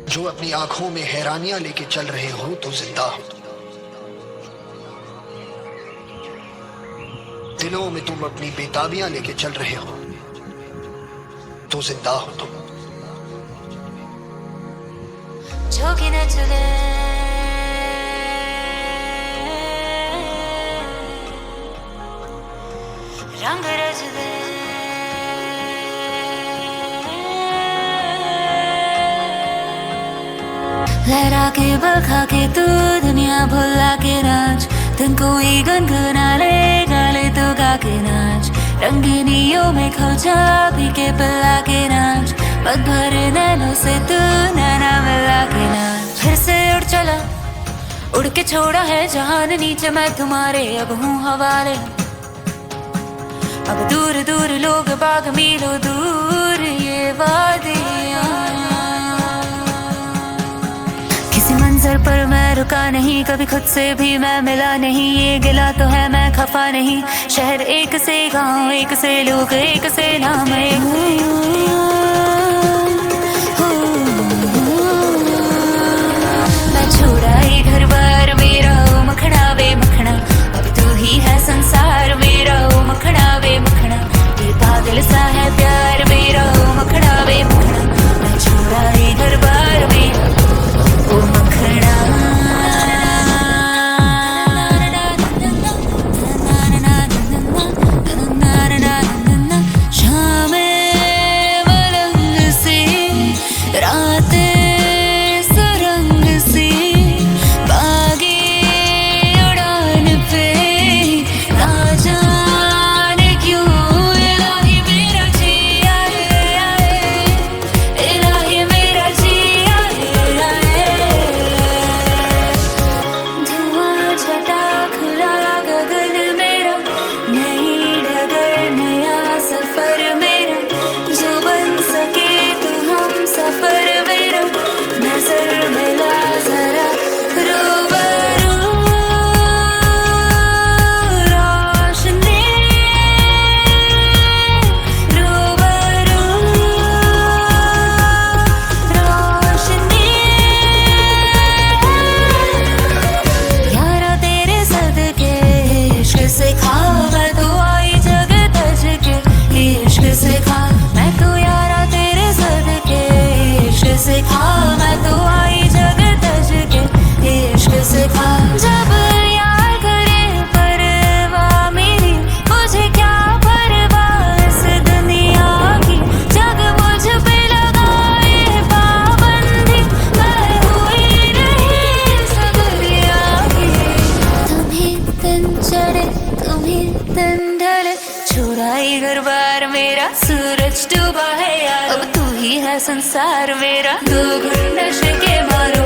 जो अपनी आंखों में हैरानियां लेके चल रहे हो तो जिंदा हो, दिलों में तुम अपनी बेताबियां लेके चल रहे हो तो जिंदा हो तुम। 저기 내 쪽에 रंग रच दे लहरा के बखा के तू दुनिया भुला के नाच, दिन कोई गुनगुना ले गाले तो गा के नाच, रंगीनियों में खो जा पी के पिला के नाच, मत भर नैनों से तू नैना मिला के नाच। फिर से उड़ चला उड़ के छोड़ा है जहान नीचे मैं तुम्हारे अब हूँ हवाले, अब दूर दूर लोग बाग मीलों दूर ये वादियाँ। किसी मंजर पर मैं रुका नहीं, कभी खुद से भी मैं मिला नहीं, ये गिला तो है मैं खफा नहीं, शहर एक से गाँव एक से लोग एक से नाम एक। मैं छोड़ा ये घर बार मेरा ओ मखना वे मखना, अब तू ही है संसार मेरा ओ मखना वे मखना, ये पागल सा है प्यार मेरा ओ मखना वे मखना। मैं छोड़ा ये घर बार मेरा ओ मखना। शामें मलंग सी रातें सुरंग सी, बागी उड़ान पे ना जाने क्यों इलाही मेरा जी आए आए, इलाही मेरा जी आए आए। धुआं छटा खुला गगन मेरा, नई डगर नया सफर मेरा, जो बन सके तो हम सफर मेरा, नजर मिला जरा रूबरू रोशनी, रूबरू रोशनी। यारा तेरे सदके इश्क से खा मैं तो आई जग तज के, इश्क से खा मैं तो यारा तेरे सदके, इश्क से खा मैं तो आई जग तज के, इश्क से खा। जब यार करे परवाह मेरी, मुझे क्या परवाह इस दुनिया की, जग मुझ पे लगाए पाबंदी, मैं हुई नहीं इस दुनिया की। तुम ही दिन चढ़े तुम ही दिन ढले, छोड़ा ये घर बार मेरा, सूरज डूबा है यार, अब तू ही है संसार मेरा, दो घुट नशे के मारो।